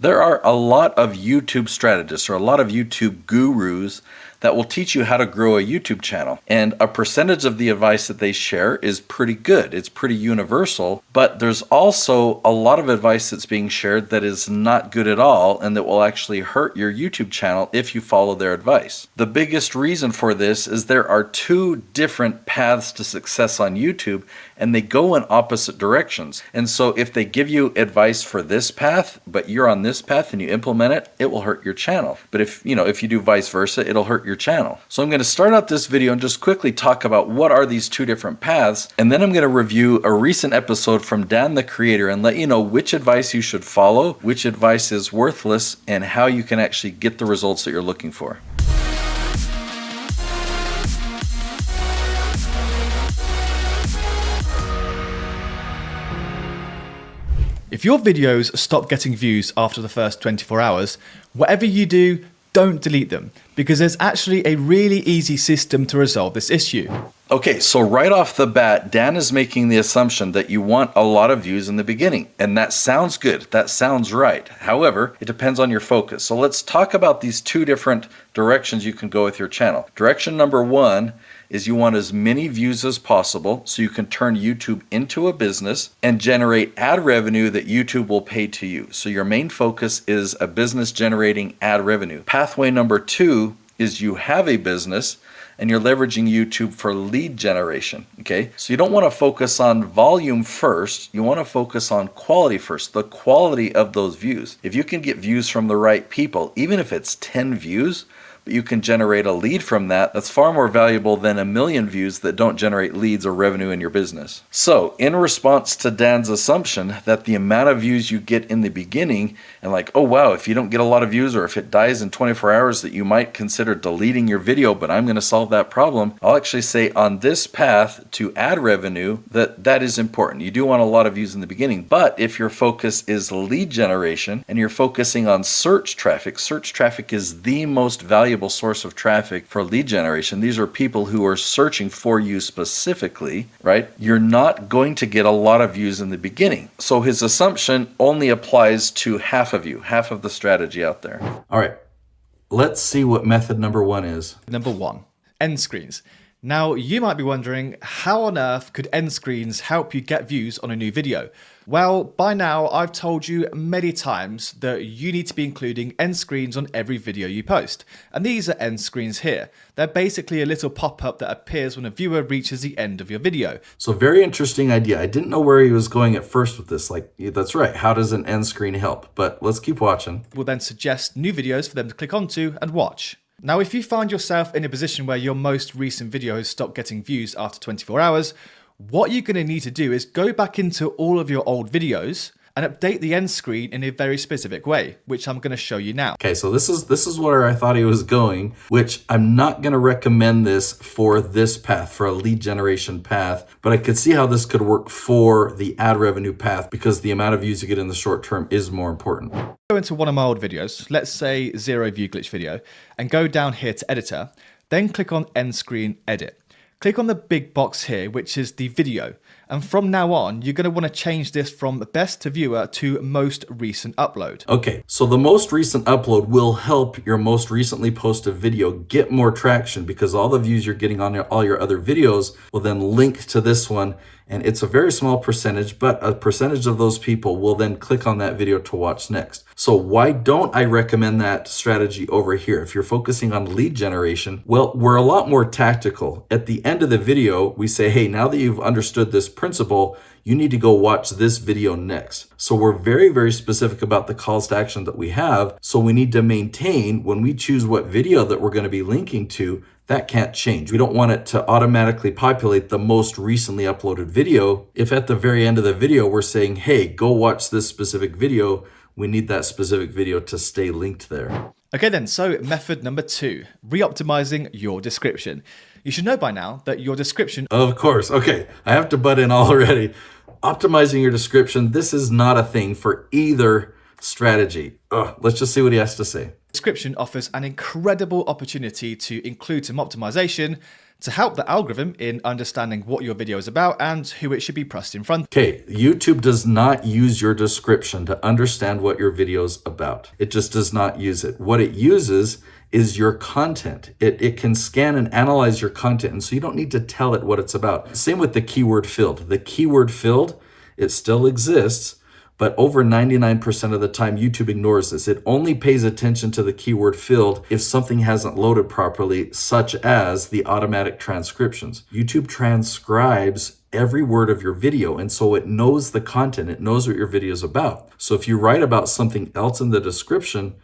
There are a lot of YouTube strategists or a lot of YouTube gurus that will teach you how to grow a YouTube channel. And a percentage of the advice that they share is pretty good. It's pretty universal, but there's also a lot of advice that's being shared that is not good at all and that will actually hurt your YouTube channel if you follow their advice. The biggest reason for this is there are two different paths to success on YouTube and they go in opposite directions. And so if they give you advice for this path, but you're on this path and you implement it, it will hurt your channel. But if you do vice versa, it'll hurt your channel. So I'm going to start out this video and just quickly talk about what are these two different paths, and then I'm going to review a recent episode from Dan the Creator and let you know which advice you should follow, which advice is worthless, and how you can actually get the results that you're looking for. If your videos stop getting views after the first 24 hours, whatever you do, don't delete them, because there's actually a really easy system to resolve this issue. Okay, so right off the bat, Dan is making the assumption that you want a lot of views in the beginning, and that sounds good, that sounds right. However, it depends on your focus. So let's talk about these two different directions you can go with your channel. Direction number one is you want as many views as possible so you can turn YouTube into a business and generate ad revenue that YouTube will pay to you. So your main focus is a business generating ad revenue. Pathway number two is you have a business and you're leveraging YouTube for lead generation, okay? So you don't want to focus on volume first, you want to focus on quality first, the quality of those views. If you can get views from the right people, even if it's 10 views, but you can generate a lead from that, that's far more valuable than 1 million views that don't generate leads or revenue in your business. So in response to Dan's assumption that the amount of views you get in the beginning, and like, oh wow, if you don't get a lot of views or if it dies in 24 hours that you might consider deleting your video, but I'm going to solve that problem. I'll actually say on this path to ad revenue that is important. You do want a lot of views in the beginning, but if your focus is lead generation and you're focusing on search traffic is the most valuable source of traffic for lead generation. These are people who are searching for you specifically, right? You're not going to get a lot of views in the beginning. So his assumption only applies to half of you, half of the strategy out there. All right, let's see what method number one is. Number one, end screens. Now, you might be wondering, how on earth could end screens help you get views on a new video? Well, by now, I've told you many times that you need to be including end screens on every video you post. And these are end screens here. They're basically a little pop-up that appears when a viewer reaches the end of your video. So very interesting idea. I didn't know where he was going at first with this. Like, that's right. How does an end screen help? But let's keep watching. We'll then suggest new videos for them to click onto and watch. Now, if you find yourself in a position where your most recent video has stopped getting views after 24 hours, what you're going to need to do is go back into all of your old videos and update the end screen in a very specific way, which I'm going to show you now. Okay, so this is where I thought he was going, which I'm not going to recommend this for this path, for a lead generation path, but I could see how this could work for the ad revenue path because the amount of views you get in the short term is more important. Go into one of my old videos, let's say 0 view glitch video, and go down here to editor, then click on end screen edit. Click on the big box here, which is the video. And from now on, you're going to want to change this from best to viewer to most recent upload. Okay, so the most recent upload will help your most recently posted video get more traction because all the views you're getting on all your other videos will then link to this one. And it's a very small percentage, but a percentage of those people will then click on that video to watch next. So why don't I recommend that strategy over here? If you're focusing on lead generation, well, we're a lot more tactical. At the end of the video, we say, hey, now that you've understood this principle, you need to go watch this video next. So we're very, very specific about the calls to action that we have. So we need to maintain when we choose what video that we're going to be linking to, that can't change. We don't want it to automatically populate the most recently uploaded video. If at the very end of the video, we're saying, hey, go watch this specific video, we need that specific video to stay linked there. Okay then, so method number two, re-optimizing your description. You should know by now that your description... Of course, okay, I have to butt in already. Optimizing your description, this is not a thing for either Strategy. Let's just see what he has to say. Description offers an incredible opportunity to include some optimization to help the algorithm in understanding what your video is about and who it should be pressed in front of. Okay, YouTube does not use your description to understand what your video is about. It just does not use it. What it uses is your content. It can scan and analyze your content, and so you don't need to tell it what it's about. Same with the keyword field. The keyword field, it still exists, but over 99% of the time, YouTube ignores this. It only pays attention to the keyword field if something hasn't loaded properly, such as the automatic transcriptions. YouTube transcribes every word of your video, and so it knows the content. It knows what your video is about. So if you write about something else in the description,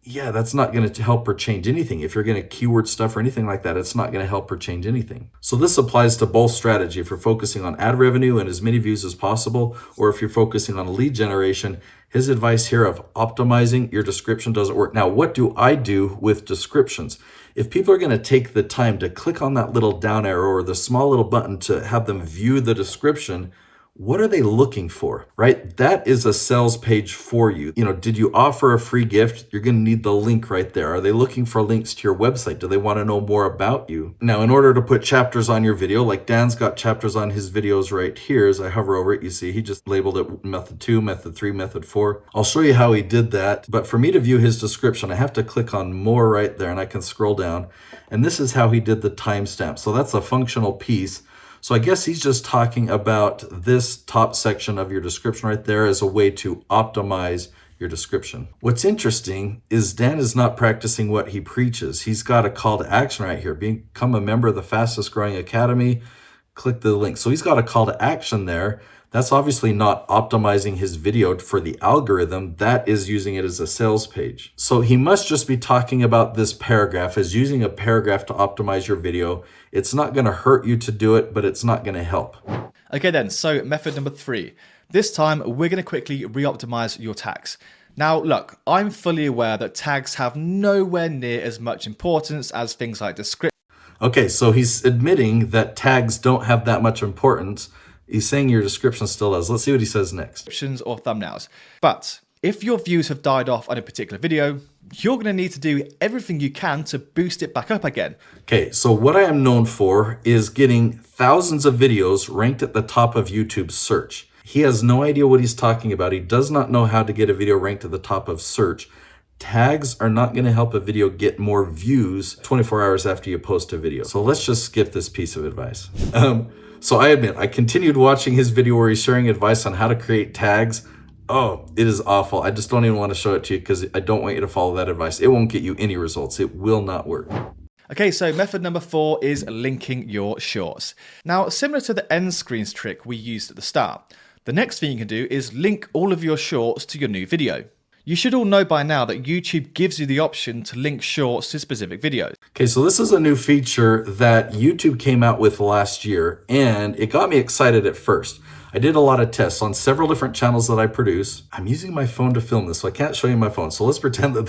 yeah, that's not going to help or change anything. If you're going to keyword stuff or anything like that, it's not going to help or change anything. So this applies to both strategy. If you're focusing on ad revenue and as many views as possible, or if you're focusing on lead generation, his advice here of optimizing your description doesn't work. Now, what do I do with descriptions? If people are going to take the time to click on that little down arrow or the small little button to have them view the description, what are they looking for, right? That is a sales page for you. Did you offer a free gift? You're going to need the link right there. Are they looking for links to your website? Do they want to know more about you? Now, in order to put chapters on your video, like Dan's got chapters on his videos right here, as I hover over it, you see he just labeled it method 2, method 3, method 4. I'll show you how he did that. But for me to view his description, I have to click on more right there, and I can scroll down. And this is how he did the timestamp. So that's a functional piece. So I guess he's just talking about this top section of your description right there as a way to optimize your description. What's interesting is Dan is not practicing what he preaches. He's got a call to action right here. Become a member of the fastest growing academy. Click the link. So he's got a call to action there. That's obviously not optimizing his video for the algorithm. That is using it as a sales page. So he must just be talking about this paragraph as using a paragraph to optimize your video. It's not going to hurt you to do it, but it's not going to help. Okay then, so method number 3. This time, we're going to quickly re-optimize your tags. Now, look, I'm fully aware that tags have nowhere near as much importance as things like description. Okay, so he's admitting that tags don't have that much importance. He's saying your description still does. Let's see what he says next. Descriptions or thumbnails. But if your views have died off on a particular video, you're going to need to do everything you can to boost it back up again. Okay, so what I am known for is getting thousands of videos ranked at the top of YouTube's search. He has no idea what he's talking about. He does not know how to get a video ranked at the top of search. Tags are not going to help a video get more views 24 hours after you post a video. So let's just skip this piece of advice. So I admit, I continued watching his video where he's sharing advice on how to create tags. Oh, it is awful. I just don't even want to show it to you because I don't want you to follow that advice. It won't get you any results. It will not work. Okay, so method number 4 is linking your shorts. Now, similar to the end screens trick we used at the start, the next thing you can do is link all of your shorts to your new video. You should all know by now that YouTube gives you the option to link shorts to specific videos. Okay, so this is a new feature that YouTube came out with last year, and it got me excited at first. I did a lot of tests on several different channels that I produce. I'm using my phone to film this, so I can't show you my phone. So let's pretend that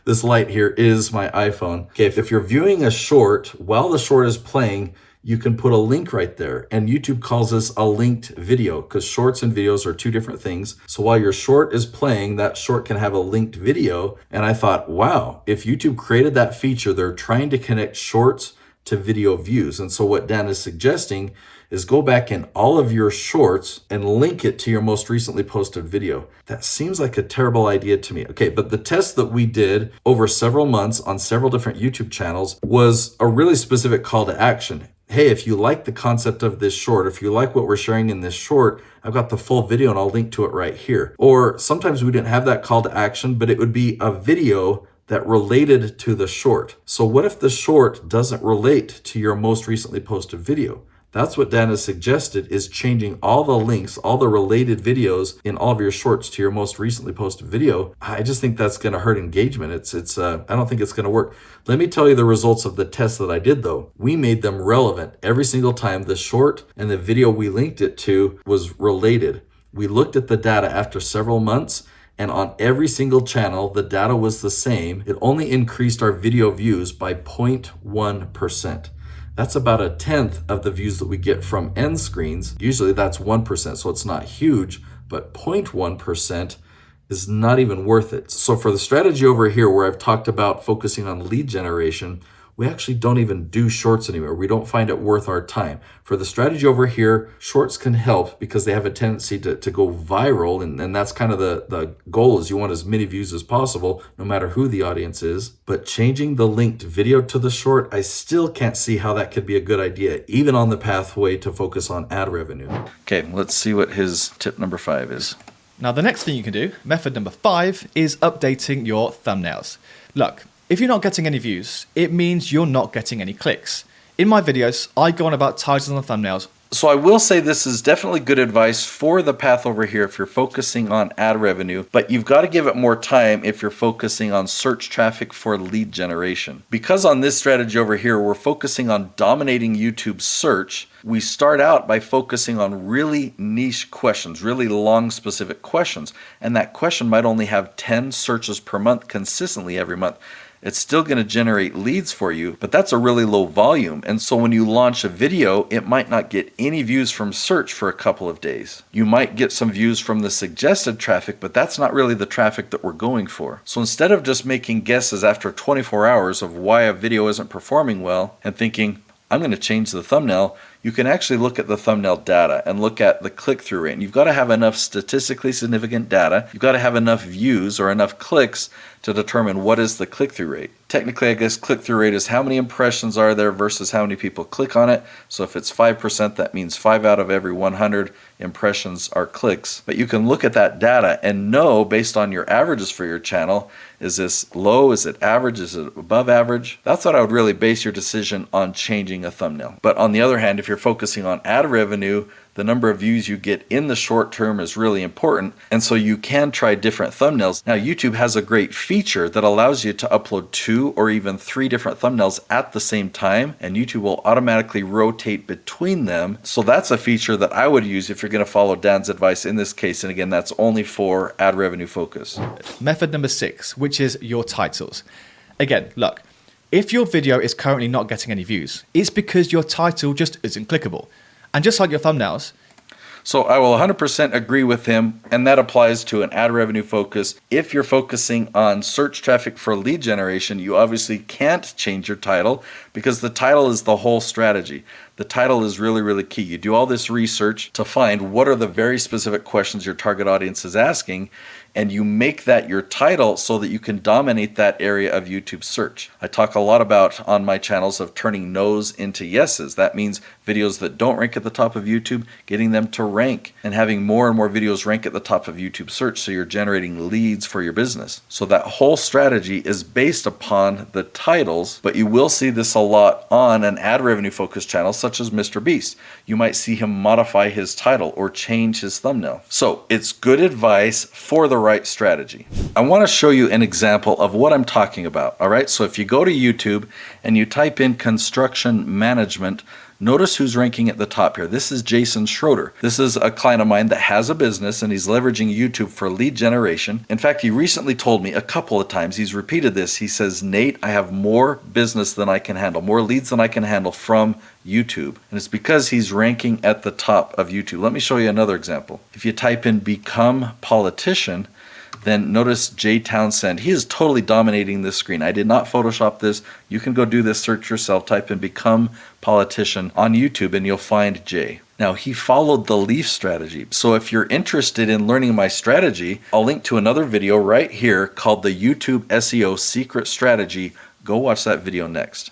this light here is my iPhone. Okay, if you're viewing a short, while the short is playing, you can put a link right there. And YouTube calls this a linked video because shorts and videos are two different things. So while your short is playing, that short can have a linked video. And I thought, wow, if YouTube created that feature, they're trying to connect shorts to video views. And so what Dan is suggesting is go back in all of your shorts and link it to your most recently posted video. That seems like a terrible idea to me. Okay, but the test that we did over several months on several different YouTube channels was a really specific call to action. Hey, if you like the concept of this short, if you like what we're sharing in this short, I've got the full video and I'll link to it right here. Or sometimes we didn't have that call to action, but it would be a video that related to the short. So what if the short doesn't relate to your most recently posted video? That's what Dan has suggested, is changing all the links, all the related videos in all of your shorts to your most recently posted video. I just think that's going to hurt engagement. I don't think it's going to work. Let me tell you the results of the test that I did though. We made them relevant every single time the short and the video we linked it to was related. We looked at the data after several months, and on every single channel, the data was the same. It only increased our video views by 0.1%. That's about 1/10 of the views that we get from end screens. Usually that's 1%, so it's not huge, but 0.1% is not even worth it. So for the strategy over here where I've talked about focusing on lead generation, we actually don't even do shorts anymore. We don't find it worth our time. For the strategy over here, shorts can help because they have a tendency to go viral, and that's kind of the goal, is you want as many views as possible, no matter who the audience is. But changing the linked video to the short, I still can't see how that could be a good idea, even on the pathway to focus on ad revenue. Okay, let's see what his tip number 5 is. Now, the next thing you can do, method number 5, is updating your thumbnails. Look, if you're not getting any views, it means you're not getting any clicks. In my videos, I go on about titles and thumbnails. So I will say this is definitely good advice for the path over here if you're focusing on ad revenue, but you've got to give it more time if you're focusing on search traffic for lead generation. Because on this strategy over here, we're focusing on dominating YouTube search, we start out by focusing on really niche questions, really long specific questions, and that question might only have 10 searches per month consistently every month. It's still going to generate leads for you, but that's a really low volume. And so when you launch a video, it might not get any views from search for a couple of days. You might get some views from the suggested traffic, but that's not really the traffic that we're going for. So instead of just making guesses after 24 hours of why a video isn't performing well and thinking, I'm going to change the thumbnail, you can actually look at the thumbnail data and look at the click-through rate. And you've got to have enough statistically significant data. You've got to have enough views or enough clicks to determine what is the click-through rate. Technically, I guess click-through rate is how many impressions are there versus how many people click on it. So if it's 5%, that means 5 out of every 100 impressions are clicks. But you can look at that data and know, based on your averages for your channel, is this low, is it average, is it above average? That's what I would really base your decision on changing a thumbnail. But on the other hand, if you're focusing on ad revenue, the number of views you get in the short term is really important, and so you can try different thumbnails. Now, YouTube has a great feature that allows you to upload 2 or even 3 different thumbnails at the same time, and YouTube will automatically rotate between them. So that's a feature that I would use if you're going to follow Dan's advice in this case, and again, that's only for ad revenue focus. Method number 6, which is your titles. Again, look, if your video is currently not getting any views, it's because your title just isn't clickable. And just like your thumbnails. So I will 100% agree with him, and that applies to an ad revenue focus. If you're focusing on search traffic for lead generation, you obviously can't change your title because the title is the whole strategy. The title is really, really key. You do all this research to find what are the very specific questions your target audience is asking, and you make that your title so that you can dominate that area of YouTube search. I talk a lot about on my channels of turning no's into yeses. That means videos that don't rank at the top of YouTube, getting them to rank and having more and more videos rank at the top of YouTube search, so you're generating leads for your business. So that whole strategy is based upon the titles, but you will see this a lot on an ad revenue focused channel such as Mr. Beast. You might see him modify his title or change his thumbnail. So it's good advice for the right strategy. I want to show you an example of what I'm talking about. All right, so if you go to YouTube and you type in construction management, notice who's ranking at the top here. This is Jason Schroeder. This is a client of mine that has a business and he's leveraging YouTube for lead generation. In fact, he recently told me a couple of times, he's repeated this. He says, Nate, I have more business than I can handle, more leads than I can handle from YouTube. And it's because he's ranking at the top of YouTube. Let me show you another example. If you type in become politician, then notice Jay Townsend. He is totally dominating this screen. I did not Photoshop this. You can go do this search yourself. Type in become politician on YouTube and you'll find Jay. Now, he followed the leaf strategy. So if you're interested in learning my strategy, I'll link to another video right here called the YouTube SEO Secret Strategy. Go watch that video next.